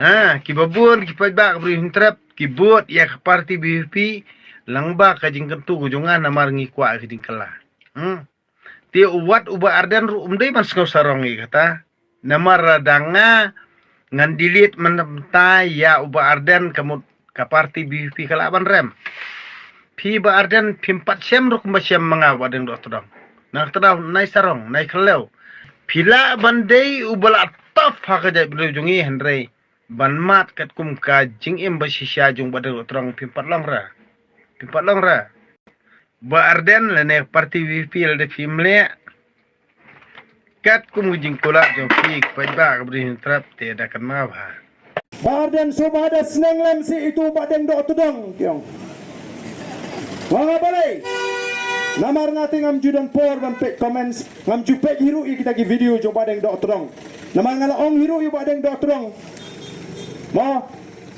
Kibabun kipajba kabri hintrap kibut ya ke parti BVP langba kajing kentu kujongan namar ngikwa kajing kala. Ti uwat uba arden ru umdai man sengau sarong kata namar radanga ngan dilit mentai ya uba arden kamut ka parti BVP kala ban rem. Pi ba arden pimpat sem ru kumbasem mengawa deng do todong. Nak todong nai sarong nai keleu. Pila bandai ubala taf hakajai berujungi hendrei. Ban mat kat kum ka jing im ba shisha jung ba de trong pimpat long ra ba arden le ne parti VP le de fimle kat kum jing kula jong pik pa ba kabri trap te da kan ma ba Arden subada seneng lem si itu badeng do tudong tiong wanga balai namar ngati ngam judan por ban pek comments ngam jupek hiru kita gi video jo badeng do tudong namar ngala ong hiru i badeng do tudong mo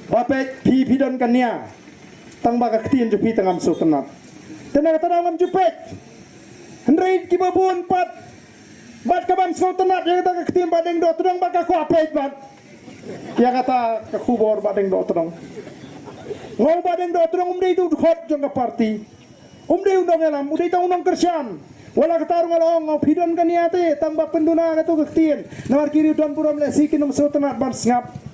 wapet pi pidon kania tang baka ktien jupi tangam so tenat tenang ngam jupet hendrei kibabun pat bat kabam so tenat ya kata ktien badeng do tudong baka ko apet bat ya kata kubor badeng do tudong ngau badeng do tudong umdei tu khot jong ka parti umdei undang elam umdei ta undang kersian wala katarung along ngau pidon kania te tang bak penduna ka tu ktien nawar kiri don puram le sikin so tenat ban ngap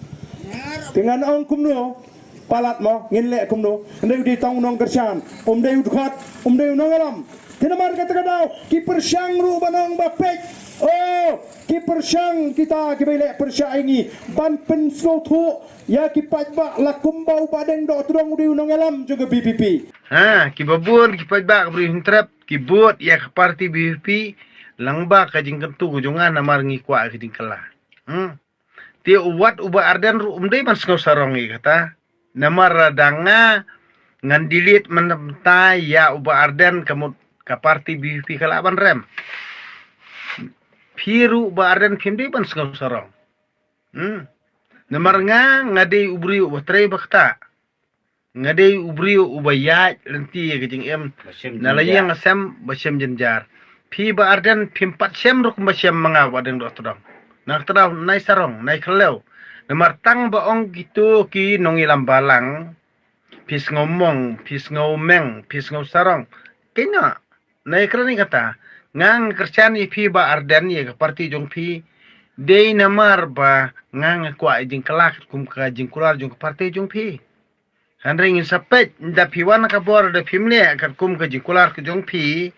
dengan ong kumno palat mo nginle kumno ndai di tong nong kersan dai udkhat dai nong alam tinamar kata kadau ki persyang ru banong bapek oh ki persyang kita ki bele persyaingi ban penslo thu ya ki pajba lakum bau badeng do tudong di nong alam juga BPP ki babun ki pajba kabri hintrap ki bot ya ke parti BVP langba kajing kentu kujongan namar ngikwa kajing kala ti uwat uba arden ru umdai man sengau sarong kata namar radanga ngan dilit mentai ya uba arden kamut ka parti BVP kala ban rem piru uba arden pimdai man sengau sarong namar ngadei ubri uba trei bakta ngadei ubri uba ya lenti kajing em nalayang asem basem jenjar pi ba arden pimpat sem ru kumbasem mengawa deng do tudong nak teraw nai sarong nai keleu namar tang baong gitu ki nongilam balang pis ngomong pis ngomeng pis ngau sarong kena nai kerani kata ngang kerjaan pi ba arden ye ke parti jong pi dei namar ba ngang kwa jing kelak kum ka jing kular jong parti jong pi handring sapet nda piwan ka bor de pimle ka kum ka jing kular ke jong pi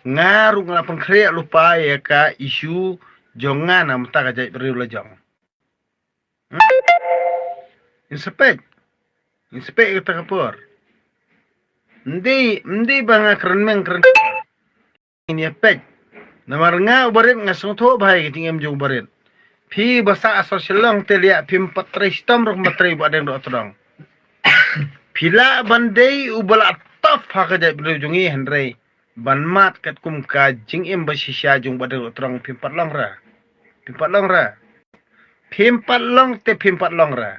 ngaru ngalapang kre lupa ya ka isu jongan am ta gajai beriula jong inspek kata kapor ndi banga keren ini pek namar nga ubarit nga sungtho bhai kiting em jong barit phi basa asosial long telia pim patrai stom rok matrai badeng do todong pila bandai ubala taf ha gajai beriula jongi hendrei ban mat kat kum ka jing em basisya jong badeng do todong pimpat long ra pimpat long ra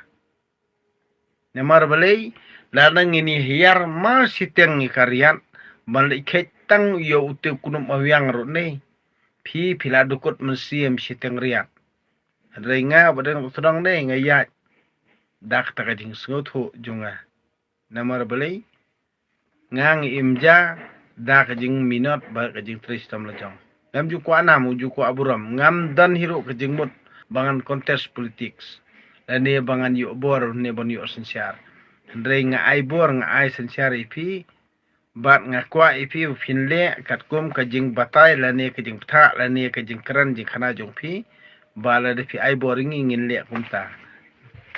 namar balai lanang ini hiar masih teng ikarian balik ketang yo ute kunum awyang ro ne pila dukut mesiem siteng riak adrenga badeng tudong ne ngayat dak ta kajing sngotho junga namar balai ngang imja dak kajing minot ba kajing tristam lejong ngam ju kwa nam ju kwa aburam ngam dan hiro kajing mut bangan kontes politik dan ne bangan yu bor ne bon yu sensiar ndre nga ai bor nga ai sensiar ipi bat nga kwa ipi finle kat kum kajing batai la ne kajing tha la ne kajing kran jing khana jong pi bala de pi ai bor ngin le kum ta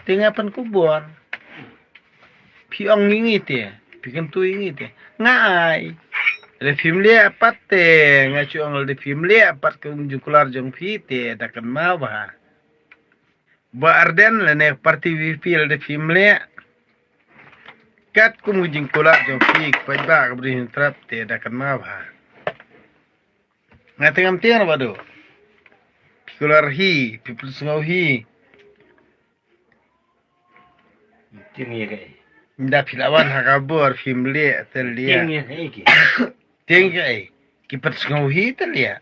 tingapan ku bor pi ong ngi te pi kan tu ngi te nga ai le fimle apat te ngacu ang le fimle apat kung jungkular jong pi te dakan ma ba arden le ne parti VP le fimle kat kung jungkular jong pi pa ba kabri trap te dakan ma ba ngatengam tiang ba do pikular hi people sngau hi tiang ye kai nda pilawan hakabor fimle telia tiang ye kai ki tinggai kipat sngau hi telia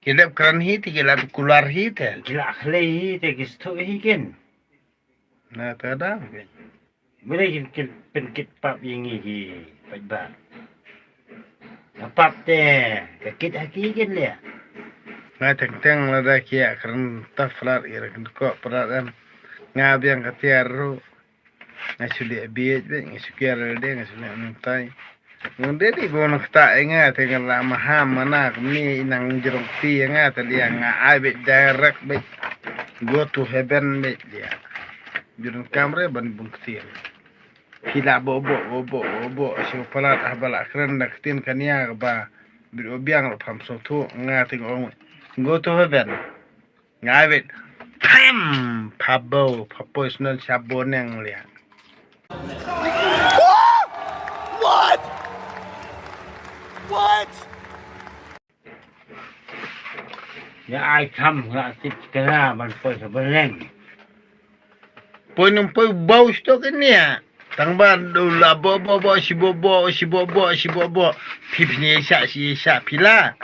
kilap kran hi te kilap kular hi te gila khle hi te kis tho hi ken Nah, tada. Bolehเป็นกิจปรับอย่างงี้ที่ไปบ้านปรับแต่ก็กิจหากี้กันเลย Nga teng la da kia kran ta flar ira kan ko pradan nga biang katiaru nga suli biet be nga sukiar de nga suli antai ngunde di bono kta nga tengan la maham mana ni inang jerong ti nga ta dia nga ai be direct be go to heaven be dia jurun kamre ban bun ktir kila bobo si palat habala kran nak tin kania ba biang pam so tu nga ting ong go to heaven ngai bet pam pabo is non saboneng lia ya ai tham la tip kena man poi sebeneng poi num poi bau sto kenia tang ba do la bobo si bobo pipni sya pila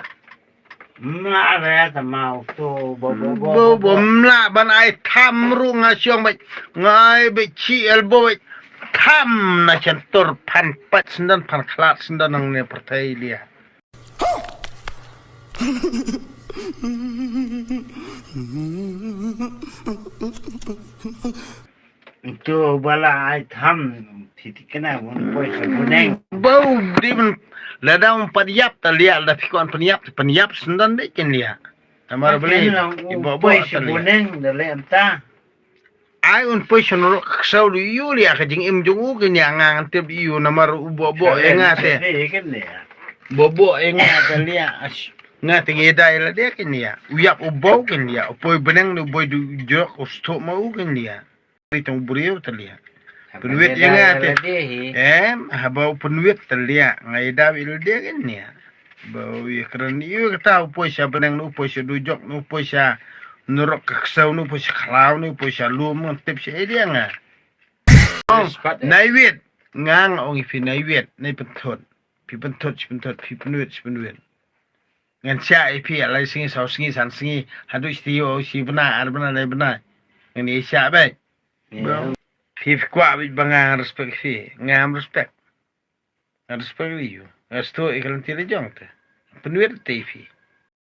ma ra ta mau to bobo mla ban ai tham ru nga syong bai ngai be chi elbo bai tham na chantor pan pat sendan pan klat sendan nang ne pertai dia itu bala ai tham thì kena man poi sebeneng bau dim ladang padiap talia da pikon paniap sendan de ken lia amar beli ibo poi sebeneng de le anta ai un position ro sau lu yu lia ka jing im jungu ke nya ngang tep yu namar bo enga te kan le bobo enga te lia nga te ngedai la de ken lia uyap ubo ken lia poi benang no boy du jok usto mau ken lia itong buriu te lia penwit enga te habau penwit te lia ngai da bil de ken lia bau ye kran yu ka poi sa benang no poi sa du jok no poi sa nurok kaksau nu pos khalau nu pos alum tip se dia nga naiwit ngang ong fi naiwit nei pentot pi penwit ngan cha pi alai singi sau singi san singi hadu istio si bena ar bena lai bena ni sya bai pi kwa bi banga respect fi ngam respect you asto ikalan tile jong te penwit te fi